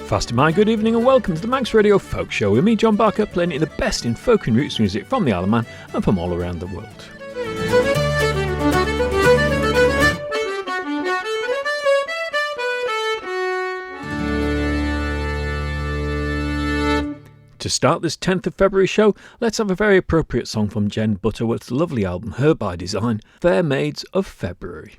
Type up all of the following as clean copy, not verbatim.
Fast my good evening and welcome to the Max Radio Folk Show with me, John Barker, playing you the best in folk and roots music from the Isle of Man and from all around the world. To start this 10th of February show, let's have a very appropriate song from Jen Butterworth's lovely album Her by Design, Fair Maids of February.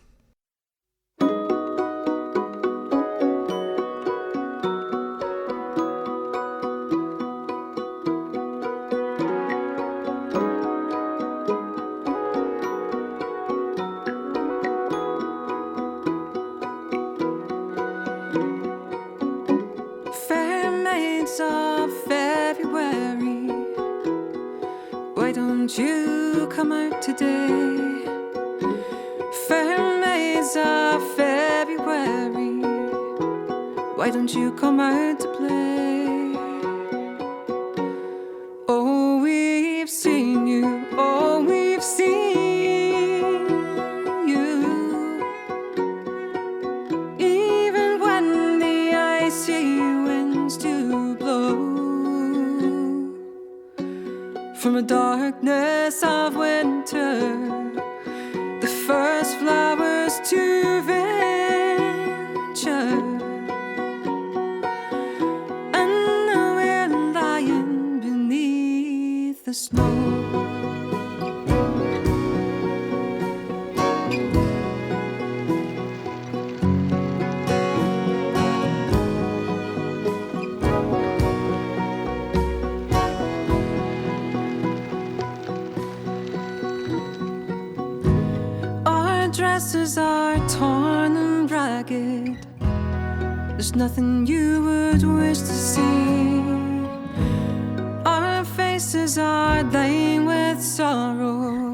You come out today, fair maids of February. Why don't you come out to play? Oh, we've seen you. Oh, we've seen you. Even when the icy winds do blow from a darkness of winter, the first flowers to venture, and now we're lying beneath the snow. Dresses are torn and ragged. There's nothing you would wish to see. Our faces are lame with sorrow.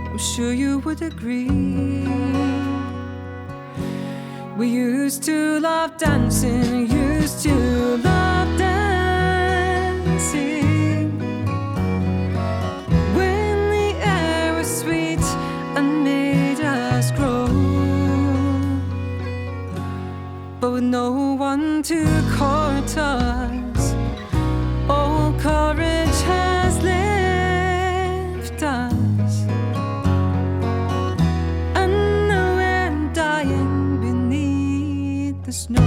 I'm sure you would agree. We used to love dancing, used to love dancing, when the air was sweet and made us grow, but with no one to court us, all courage has left us, and now we're dying beneath the snow.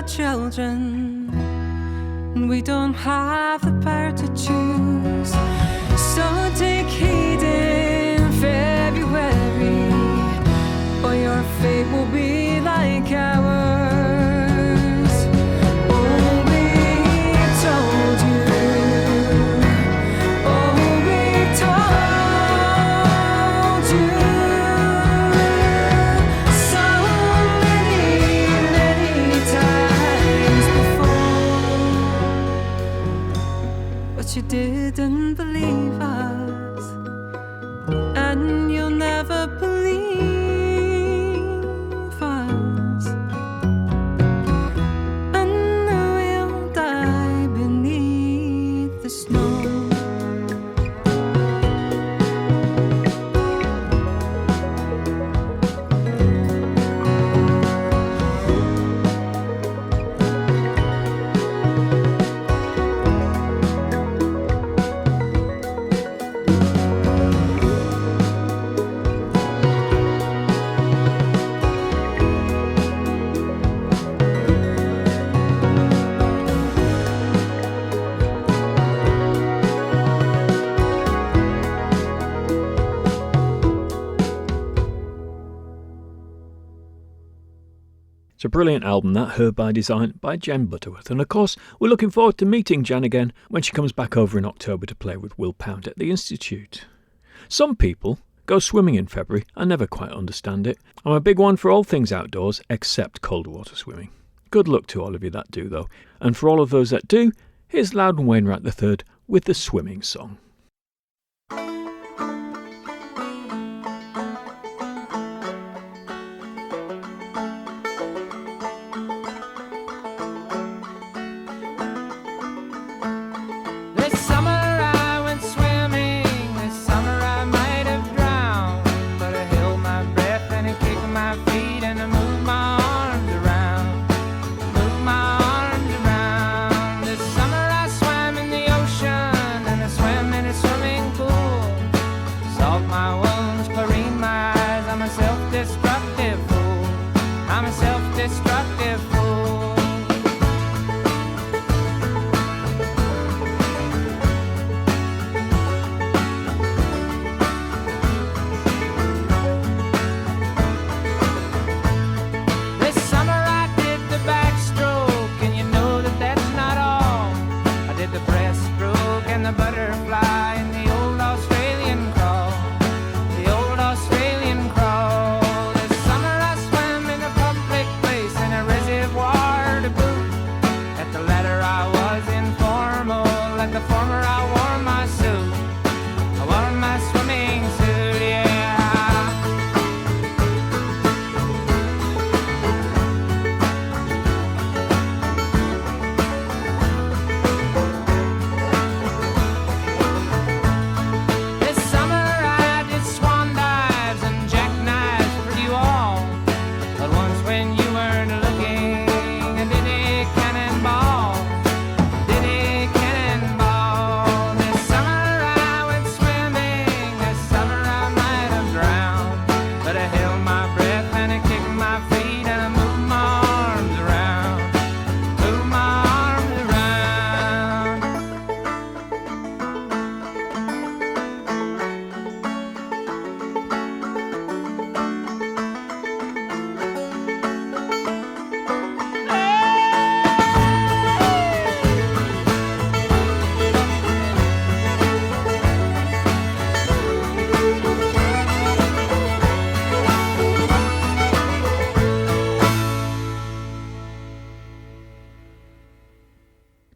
Children, and we don't have the power to choose. So take heed in February, or your fate will be like ours. Oh, we told you. Oh, we told you. So many, many times. But you didn't believe us, and you'll never believe us, and now we'll die beneath the snow. It's a brilliant album, that, Her by Design by Jen Butterworth. And of course, we're looking forward to meeting Jen again when she comes back over in October to play with Will Pound at the Institute. Some people go swimming in February. I never quite understand it. I'm a big one for all things outdoors except cold water swimming. Good luck to all of you that do, though. And for all of those that do, here's Loudon Wainwright III with the swimming song.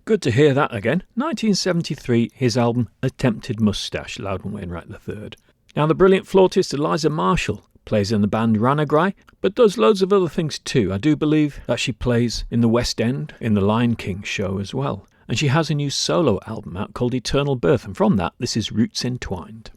Good to hear that again. 1973, his album Attempted Moustache, Loudon Wainwright III. Now, the brilliant flautist Eliza Marshall plays in the band Ranagrai, but does loads of other things too. I do believe that she plays in the West End, in the Lion King show as well. And she has a new solo album out called Eternal Birth, and from that, this is Roots Entwined.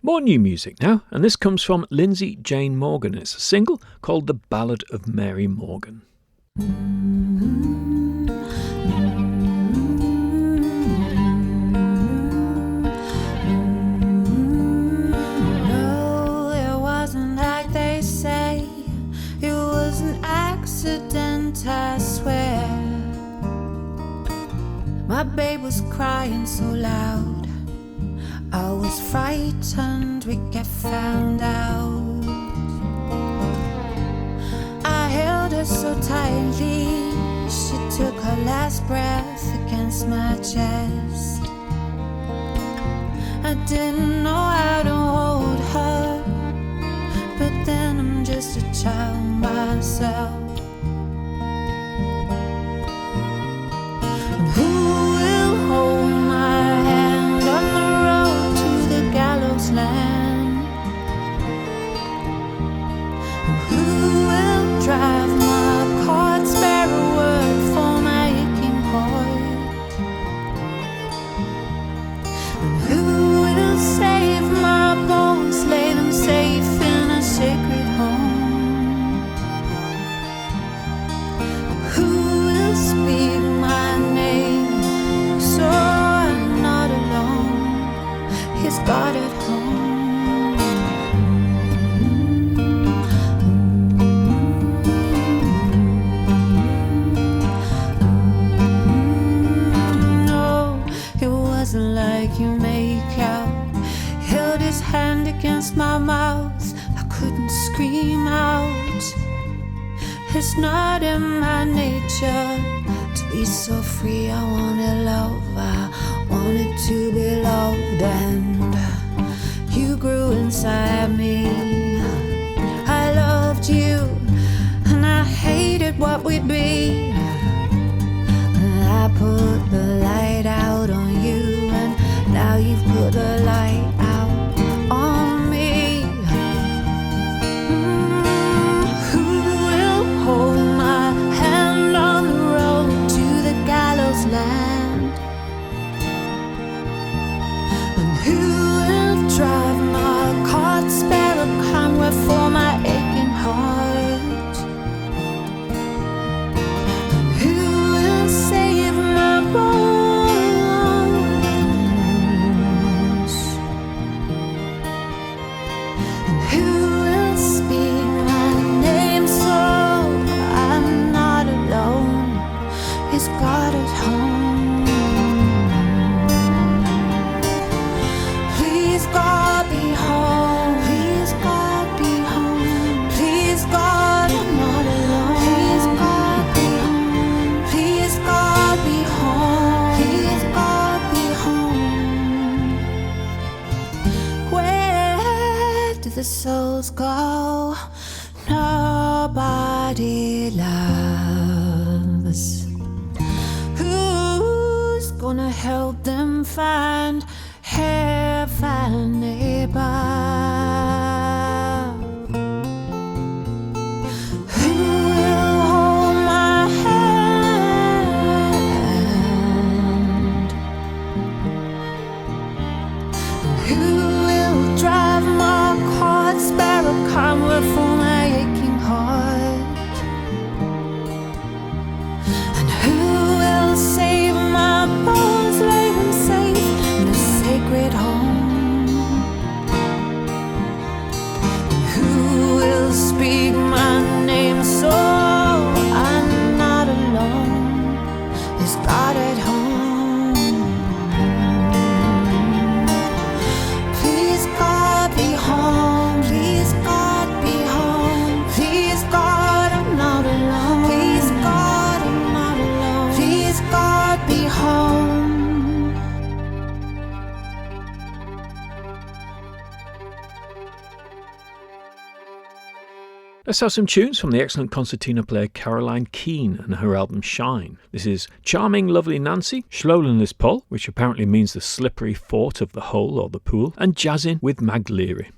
More new music now, and this comes from Lindsay Jane Morgan. It's a single called The Ballad of Mary Morgan. No, it wasn't like they say. It was an accident, I swear. My babe was crying so loud, I was frightened we'd get found out. I held her so tightly, she took her last breath against my chest. I didn't know how to hold her, but then I'm just a child myself. And who will hold my hand on the road to the gallows land? And who will drive my cart, spare a word for my aching heart? And who will save my bones, lay them safe in a sacred home? Who will speak my name so I'm not alone? He's God at home. No, it wasn't like you make out. Held his hand against my mouth, I couldn't scream out. It's not in my nature to be so free. I wanted love, I wanted to be loved, and you grew inside me. I loved you, and I hated what we'd be. And I put the light out on you, and now you've put the light out on me. Who will hold my hand on the road to the gallows land? And who will drive my cart, spare a conway for my aching heart? And who will save my bones? And who will speak my name so I'm not alone? Is God at home? Please God be home. Please God be home. Please God I'm not alone. Please God be home. Please God be home. Please God be home. Where do the souls go? Nobody loves. Who's gonna help them find heaven, neighbor? Who will hold my hand? Who will drive my cart, spare a conway for my aching heart? And who will save my bones, lay them safe in a sacred home? And who will speak my name so I'm not alone? Is God at home? Please God be home. Please God be home. Please God I'm not alone. Please God I'm not alone. Please God be home. Let's have some tunes from the excellent concertina player Caroline Keane and her album Shine. This is Charming Lovely Nancy, Schlolenlis Pol, which apparently means the slippery fort of the hole or the pool, and Jazzin' with Mag Leary.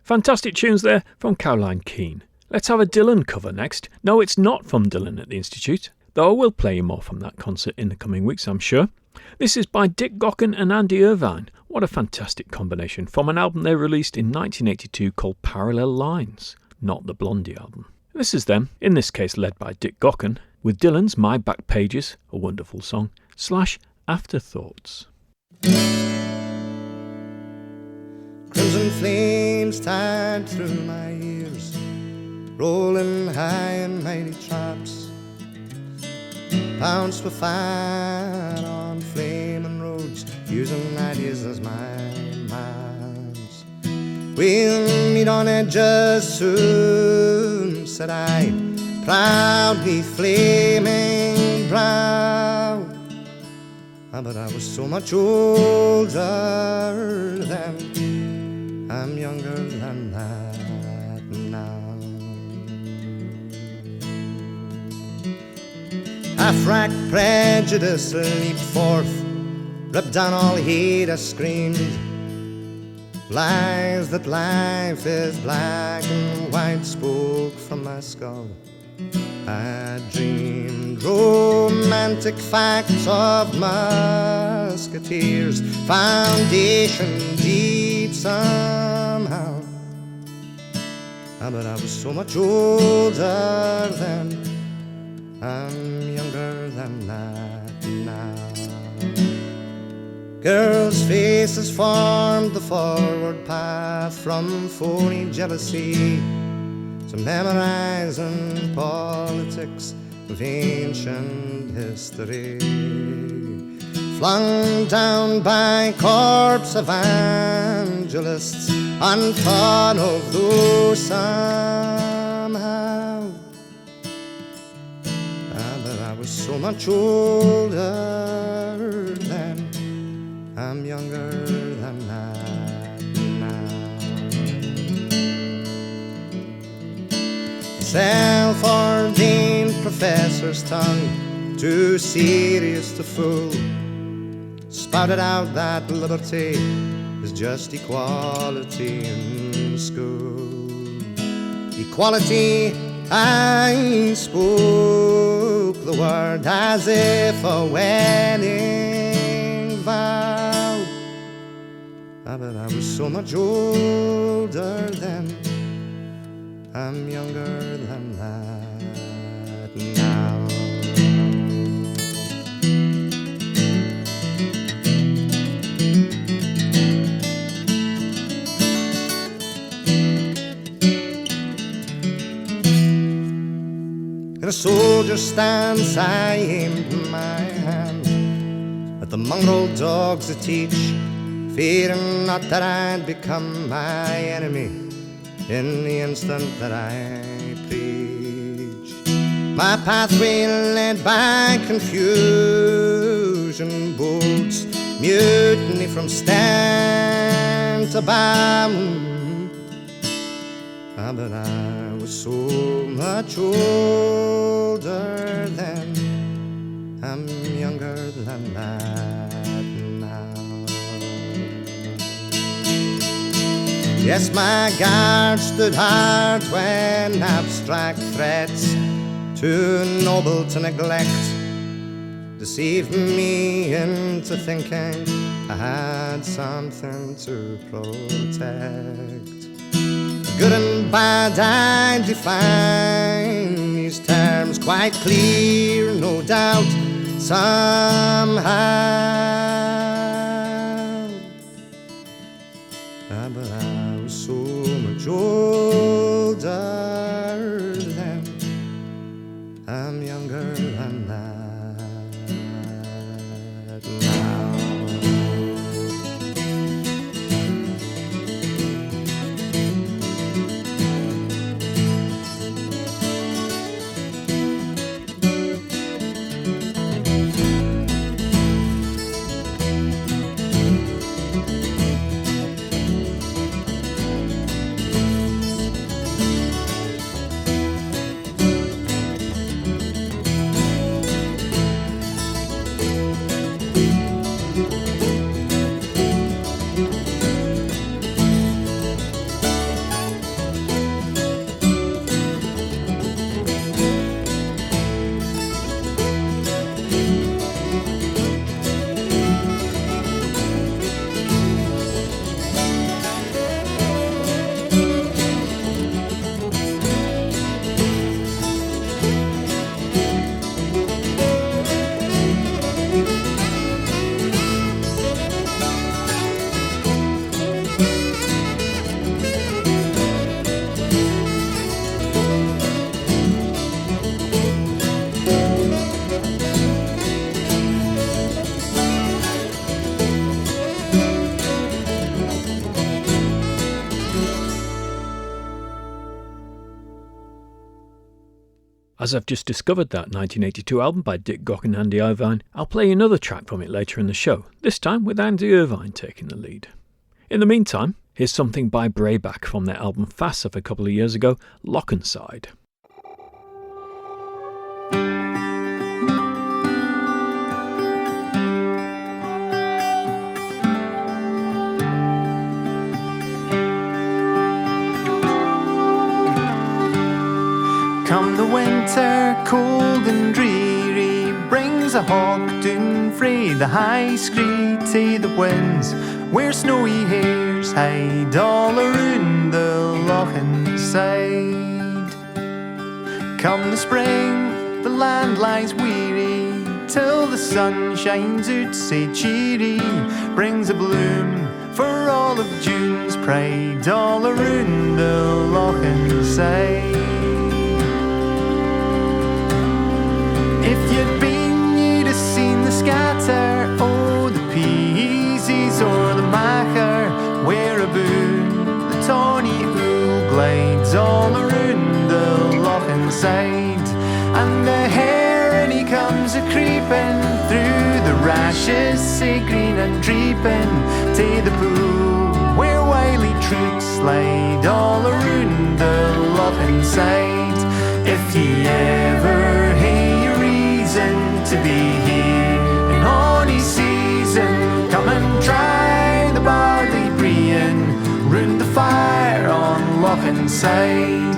Fantastic tunes there from Caroline Keane. Let's have a Dylan cover next. No, it's not from Dylan at the Institute, though I will play you more from that concert in the coming weeks, I'm sure. This is by Dick Gaughan and Andy Irvine. What a fantastic combination from an album they released in 1982 called Parallel Lines, not the Blondie album. This is them, in this case led by Dick Gaughan, with Dylan's My Back Pages, a wonderful song, / Afterthoughts. Crimson flames tied through my ears, rolling high in mighty traps, pounced with fire on flaming roads, using ideas as my maps. We'll meet on edges soon, said I, proudly flaming brow. But I was so much older then, I'm younger than that now. Half-racked prejudice leaped forth, ripped down all hate I screamed. Lies that life is black and white spoke from my skull. I dreamed romantic facts of musketeers, foundation deep somehow. But I was so much older then, I'm younger than that now. Girls' faces formed the forward path from phony jealousy to memorizing politics of ancient history, flung down by corpse evangelists, unthought of though somehow. But I was so much older then, I'm younger than that now. Self-ordained professor's tongue, too serious to fool, spouted out that liberty is just equality in school. Equality, I spoke the word as if a wedding vow. But I was so much older then, I'm younger than that now. In a soldier's stance I aimed my hand at the mongrel dogs that teach, fearing not that I'd become my enemy in the instant that I preach. My pathway led by confusion boats mutiny from stand to bow. But I was so much older then, I'm younger than that now. Yes, my guard stood hard when abstract threats, too noble to neglect, deceived me into thinking I had something to protect. Good and bad I define these terms quite clear, no doubt, somehow. But I was so much older then, I'm younger than that now. As I've just discovered that 1982 album by Dick Gock and Andy Irvine, I'll play another track from it later in the show, this time with Andy Irvine taking the lead. In the meantime, here's something by Brayback from their album Fast of a couple of years ago, Lockenside. Come the winter, cold and dreary, brings a hawk down frae the high scree to the winds, where snowy hares hide all around the Lochenside. Come the spring, the land lies weary, till the sun shines out sae cheery, brings a bloom for all of June's pride all around the Lochenside. If you'd been, you'd have seen the scatter, oh, the peasies or the macher, where aboon the tawny ool glides all around the Lochenside. And the hare, he comes a-creeping through the rashes, sae green and dreeping, to the pool where wily troots slide all around the Lochenside. If ye ever hae to be here in honey season, come and try the barley breeing round the fire on Lochenside.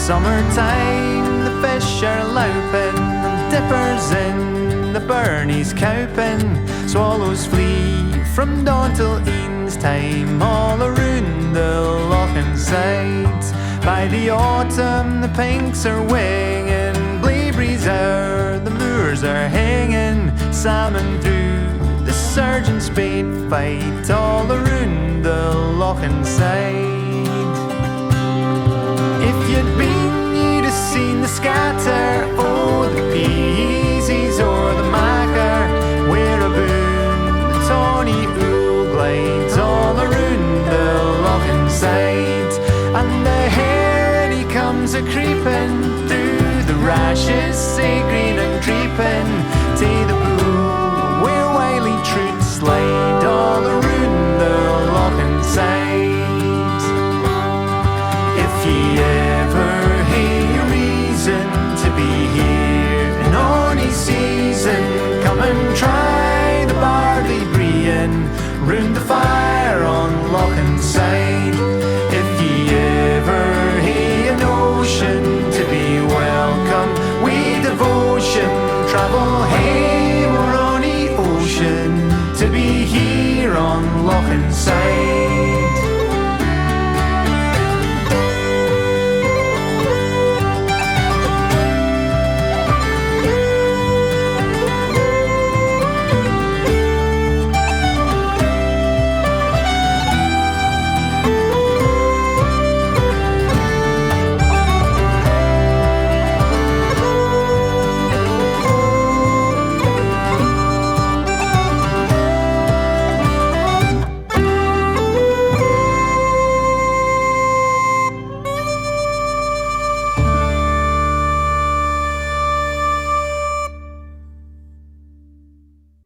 Summertime, the fish are louping, and dippers in the burnies cowping. Swallows flee from dawn till eve's time all around the Lochenside. By the autumn, the pinks are winging, blaeberries are, the moors are hanging, salmon through the surgeon spade fight all around the Lochenside. If you'd been, you'd have seen the scatter, oh, the peasies or the macher, where aboon the tawny ool glides all around the Lochenside. And the hare, he comes a-creeping through the rashes, sae green and creeping, to the pool where wily troots slide all around the Lochenside. If ye ever hae a reason to be here in honey season, come and try the barley breeing round the fire on Lochenside. If ye ever hae a notion to be welcome with devotion, travel hame or on the ocean to be here on Lochenside.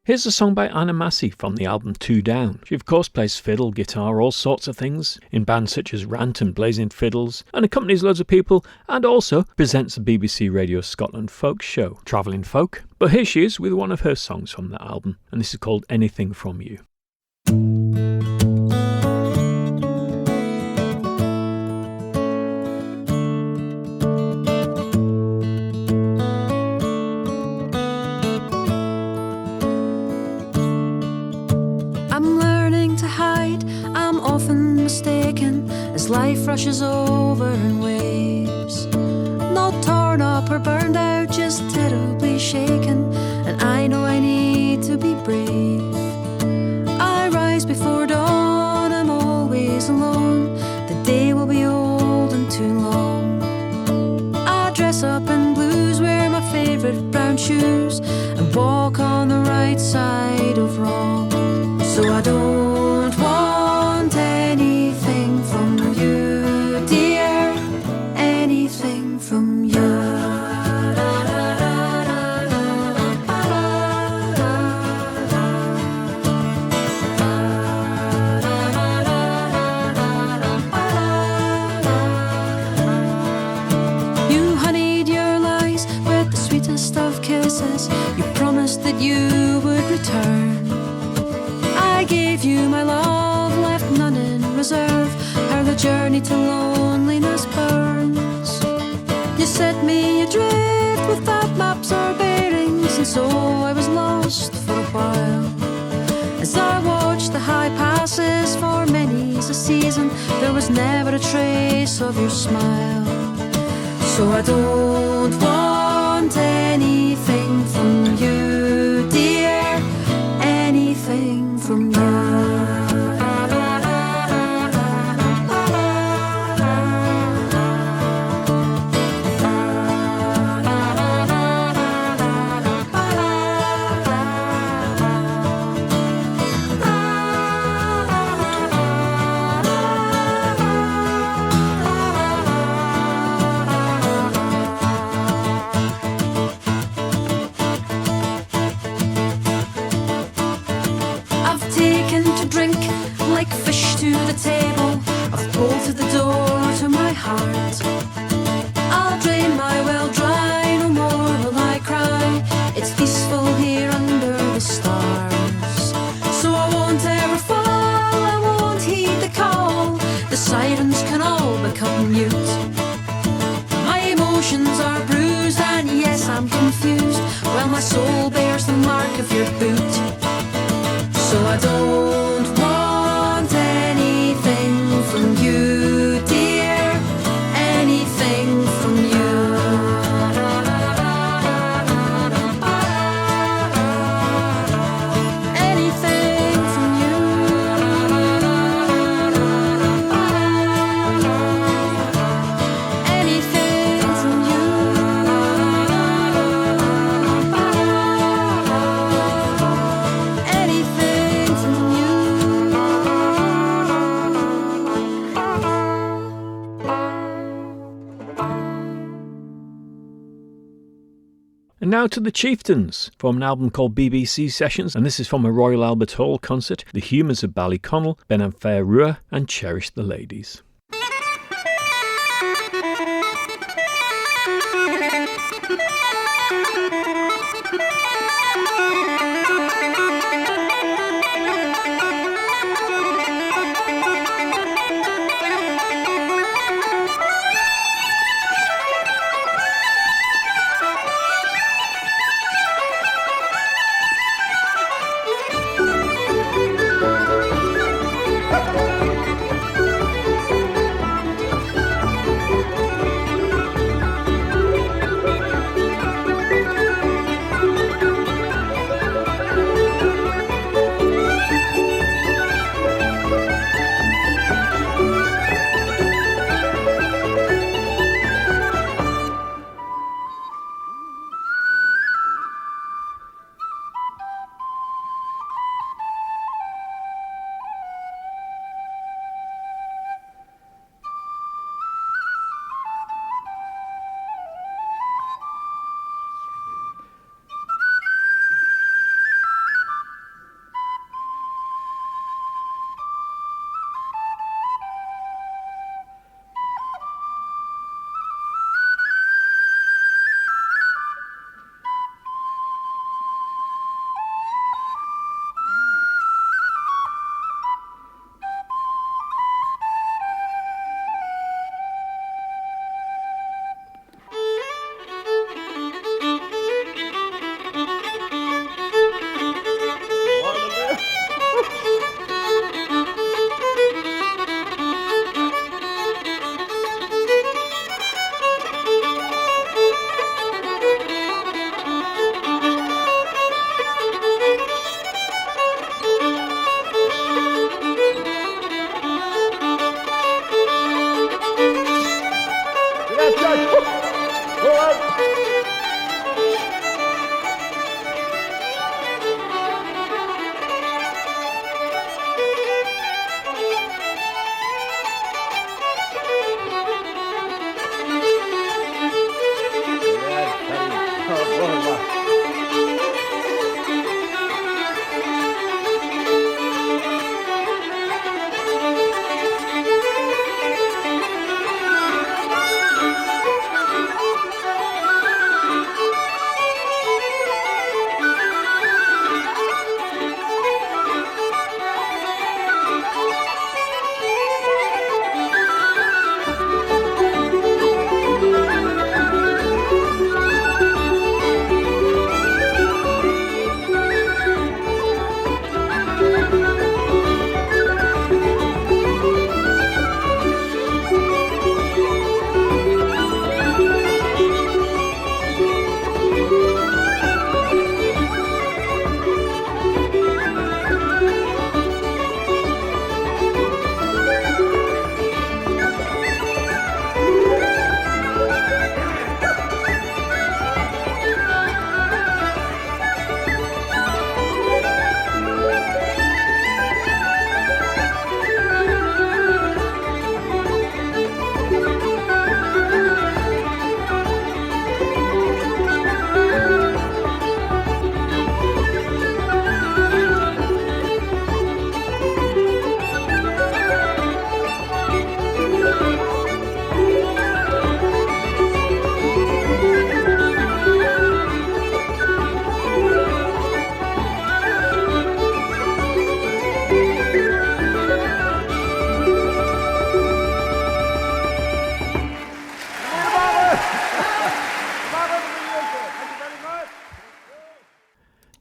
Here's a song by Anna Massey from the album Two Down. She of course plays fiddle, guitar, all sorts of things, in bands such as Rant and Blazing Fiddles, and accompanies loads of people, and also presents the BBC Radio Scotland folk show, Travelling Folk. But here she is with one of her songs from that album, and this is called Anything From You. As life rushes over in waves, not torn up or burned out, just terribly shaken and I know I need to be brave. I rise before dawn, I'm always alone. The day will be old and too long. I dress up in blues, wear my favorite brown shoes, and walk on the right side of wrong. So I don't want anything from you, dear, anything from you. You honeyed your lies with the sweetest of kisses. You promised that you would return. I gave you my love, left none in reserve. How the journey to loneliness burns. You set me adrift without maps or bearings, and so I was lost for a while. As I watched the high passes for many's a season, there was never a trace of your smile. So I don't want anything from you, dear, anything from you. Like fish to the table, I've bolted the door to my heart. I'll drain my well dry, no more will I cry. It's peaceful here under the stars. So I won't ever fall, I won't heed the call. The sirens can all become mute. My emotions are bruised and yes, I'm confused. Well, my soul bears the mark of your boot. So I don't want anything from you, dear, anything from you. Anything from you. Anything from you. Anything from you. And now to the Chieftains, from an album called BBC Sessions, and this is from a Royal Albert Hall concert, The Humours of Ballyconnell, Ben and Fair Rua, and Cherish the Ladies.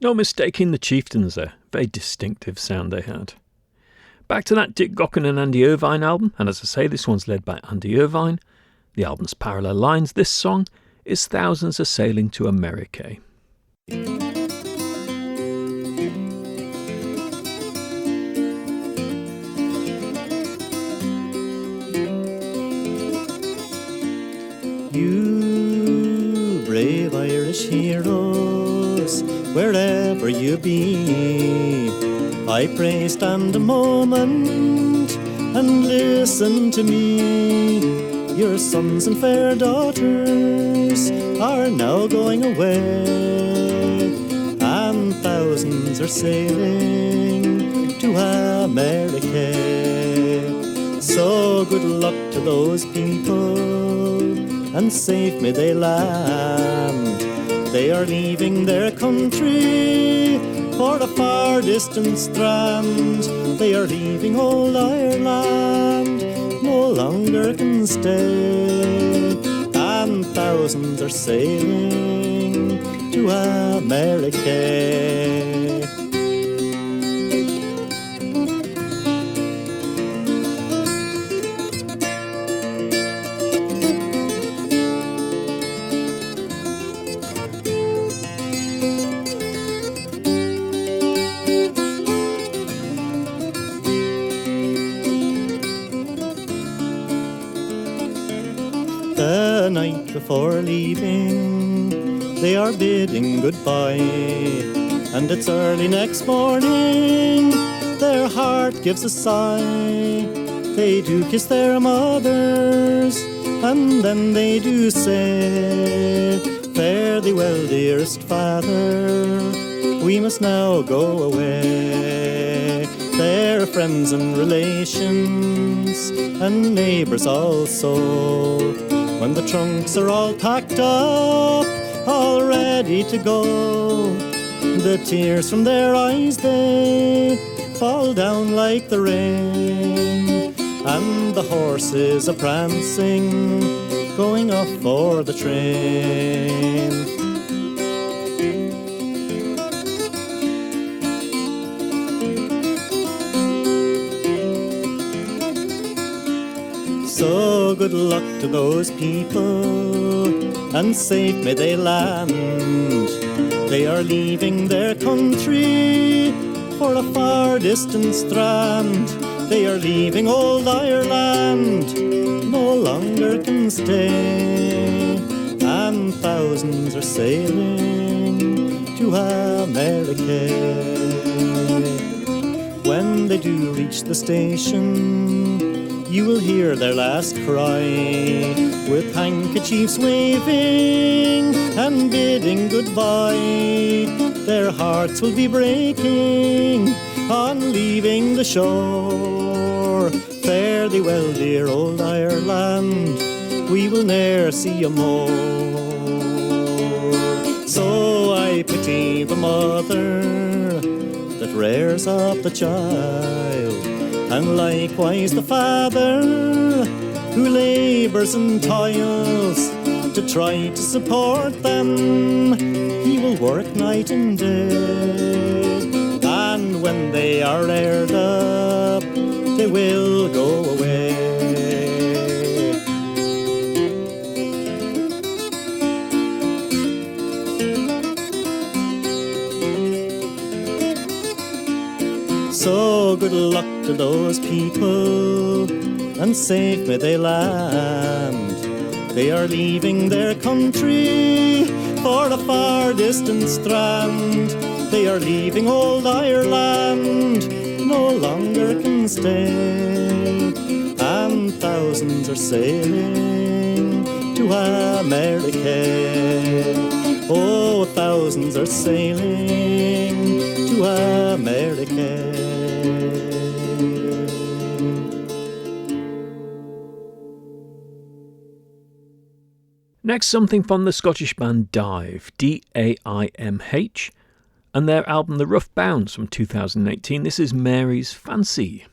No mistaking the Chieftains there. Very distinctive sound they had. Back to that Dick Gaughan and Andy Irvine album, and as I say, this one's led by Andy Irvine. The album's Parallel Lines. This song is Thousands Are Sailing to America. You brave Irish heroes, wherever you be, I pray stand a moment and listen to me. Your sons and fair daughters are now going away, and thousands are sailing to America. So good luck to those people, and safe may they land. They are leaving their country for a far distant strand. They are leaving old Ireland, no longer can stay, and thousands are sailing to America. The night before leaving, they are bidding goodbye, and it's early next morning, their heart gives a sigh. They do kiss their mothers, and then they do say, fare thee well, dearest father, we must now go away. Their friends and relations, and neighbours also, when the trunks are all packed up, all ready to go, the tears from their eyes, they fall down like the rain, and the horses a prancing, going off for the train. So good luck to those people, and safe may they land. They are leaving their country for a far distant strand. They are leaving old Ireland, no longer can stay, and thousands are sailing to America. When they do reach the station, you will hear their last cry, with handkerchiefs waving and bidding goodbye. Their hearts will be breaking on leaving the shore. Fare thee well, dear old Ireland, we will ne'er see you more. So I pity the mother that rears up the child, and likewise the father who labours and toils to try to support them. He will work night and day, and when they are reared up, they will go away. So good luck to those people, and safe may they land. They are leaving their country for a far distant strand. They are leaving old Ireland, no longer can stay, and thousands are sailing to America. Oh, thousands are sailing to America. Next, something from the Scottish band Dive, D-A-I-M-H, and their album The Rough Bounds from 2018. This is Mary's Fancy.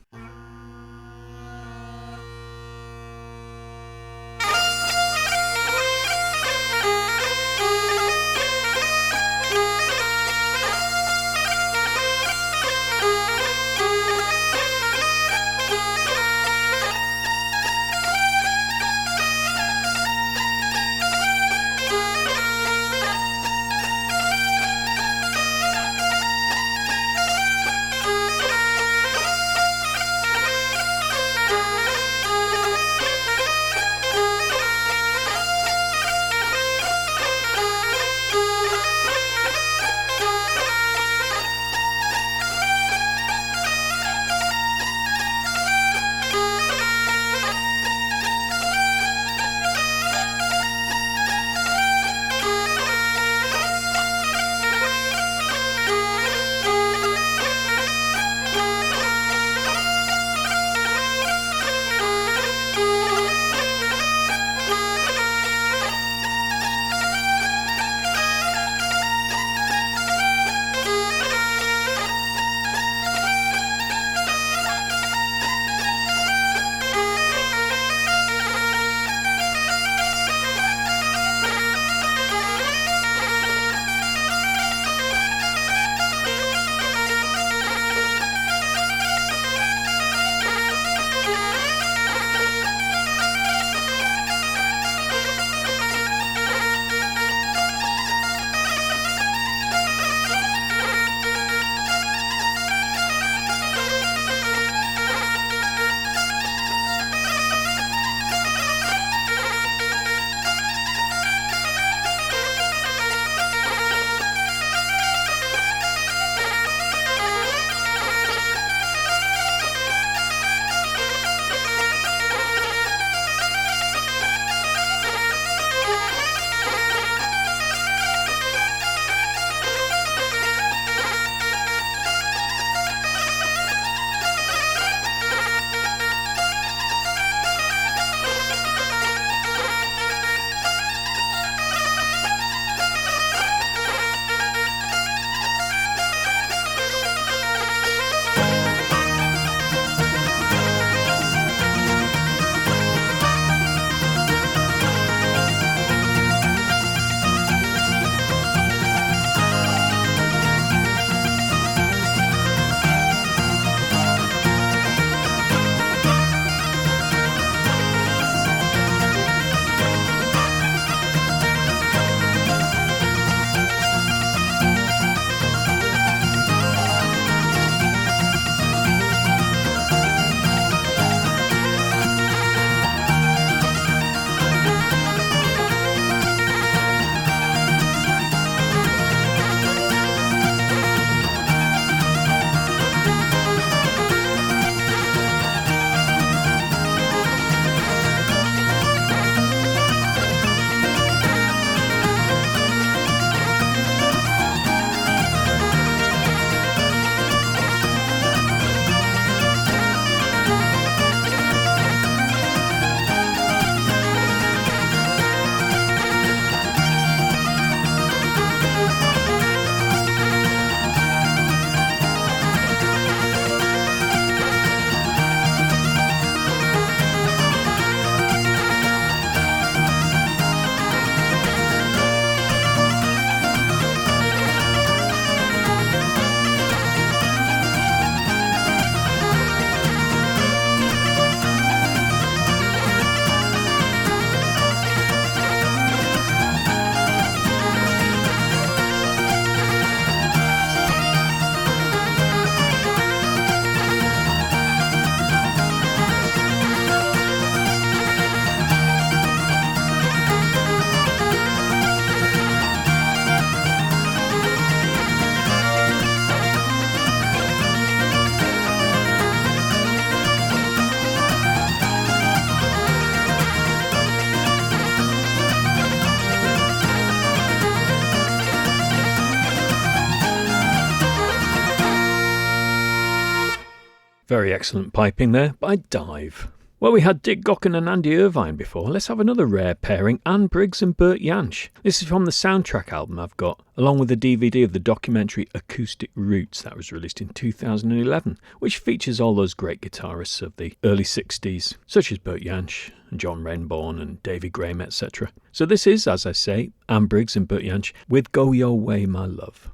Very excellent piping there by Dive. Well, we had Dick Gaughan and Andy Irvine before. Let's have another rare pairing, Anne Briggs and Bert Jansch. This is from the soundtrack album I've got, along with the DVD of the documentary Acoustic Roots that was released in 2011, which features all those great guitarists of the early 60s, such as Bert Jansch and John Renbourn and Davy Graham, etc. So this is, as I say, Anne Briggs and Bert Jansch with Go Your Way, My Love.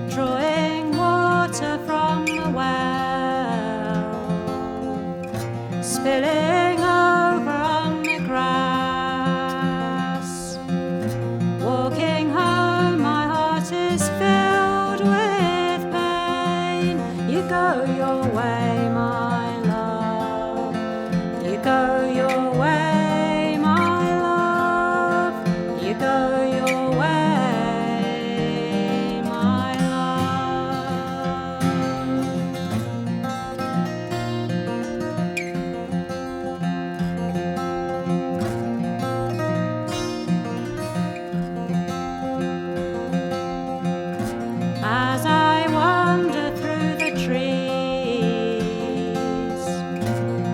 Drawing water from the well, spilling over on the grass. Walking home, my heart is filled with pain. You go your way, my love. You go your way, my love. You go your way. As I wander through the trees,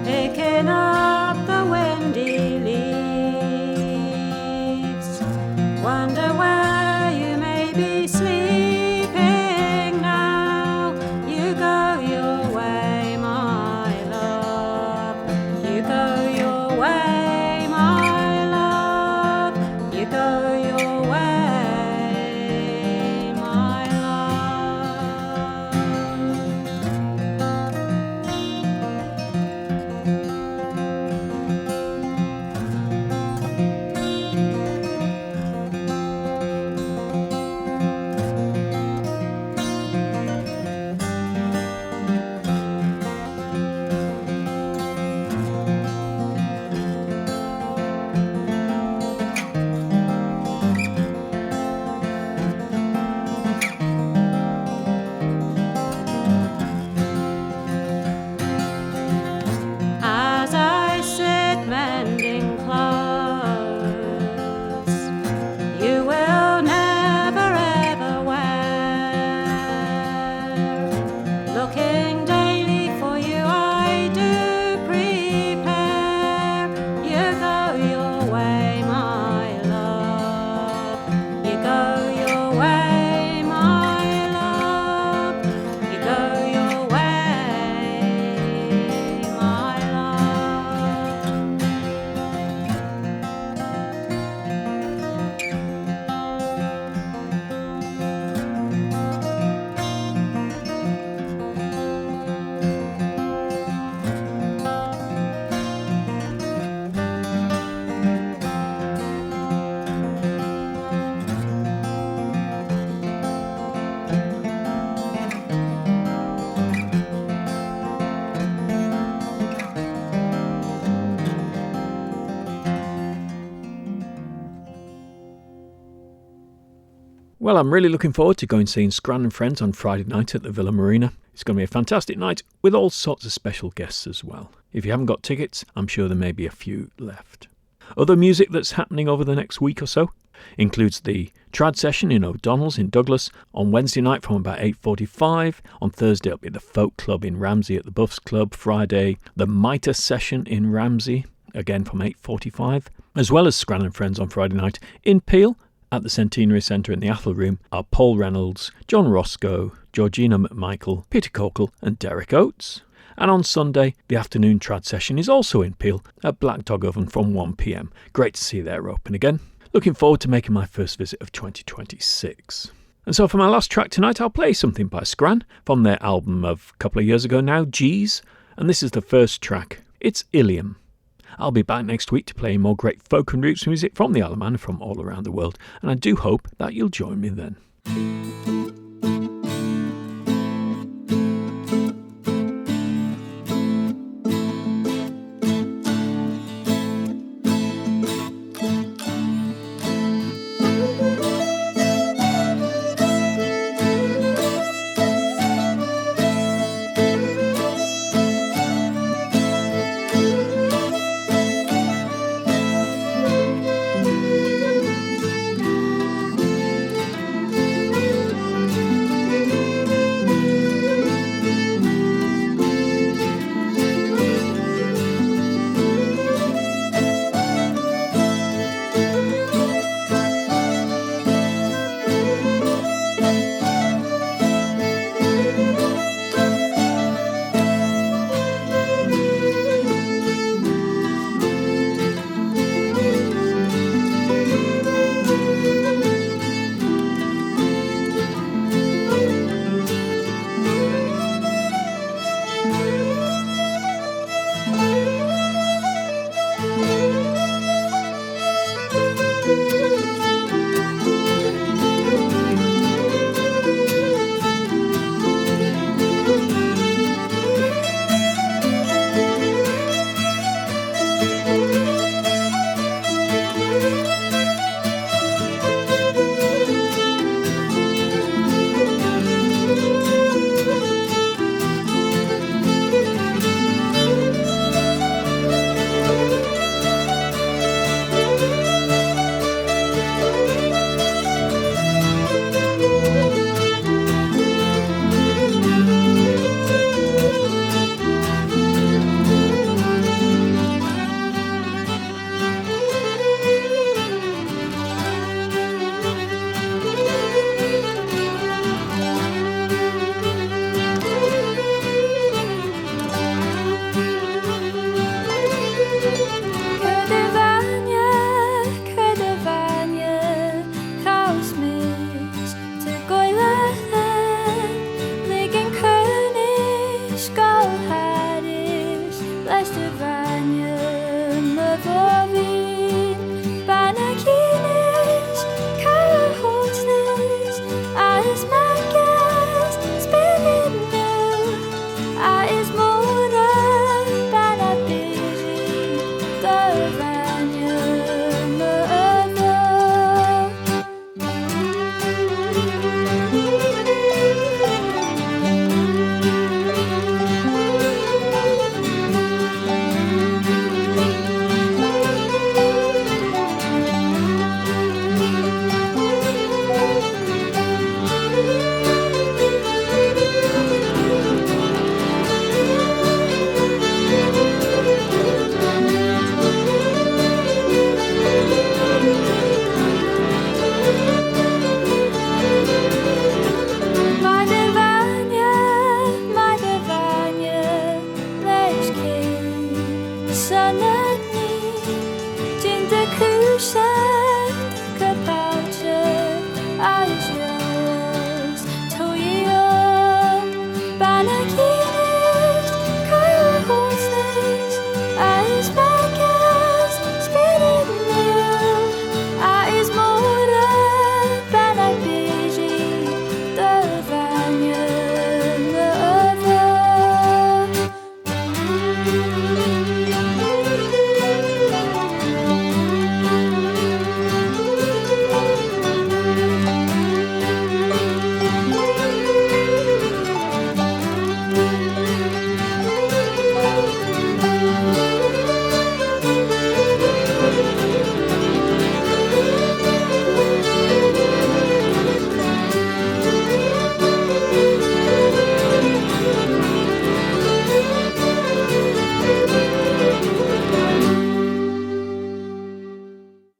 picking up the windy leaves, wonder where you may be sleeping now. You go your way, my love. You go your way, my love. You go your way. As I sit mending clothes, you will never ever wear. Looking daily for you, I do prepare. You go your way, my love. You go your way, my love. You go your way, my Well, I'm really looking forward to going seeing Scran and Friends on Friday night at the Villa Marina. It's going to be a fantastic night with all sorts of special guests as well. If you haven't got tickets, I'm sure there may be a few left. Other music that's happening over the next week or so includes the trad session in O'Donnell's in Douglas on Wednesday night from about 8:45. On Thursday it'll be the Folk Club in Ramsey at the Buffs Club. Friday, the Mitre session in Ramsey, again from 8:45. As well as Scran and Friends on Friday night in Peel at the Centenary Centre in the Atholl Room are Paul Reynolds, John Roscoe, Georgina McMichael, Peter Cockle and Derek Oates. And on Sunday, the afternoon trad session is also in Peel at Black Dog Oven from 1 p.m. Great to see they're open again. Looking forward to making my first visit of 2026. And so for my last track tonight, I'll play something by Scran from their album of a couple of years ago now, G's. And this is the first track. It's Ilium. I'll be back next week to play more great folk and roots music from the Isle of Man from all around the world. And I do hope that you'll join me then.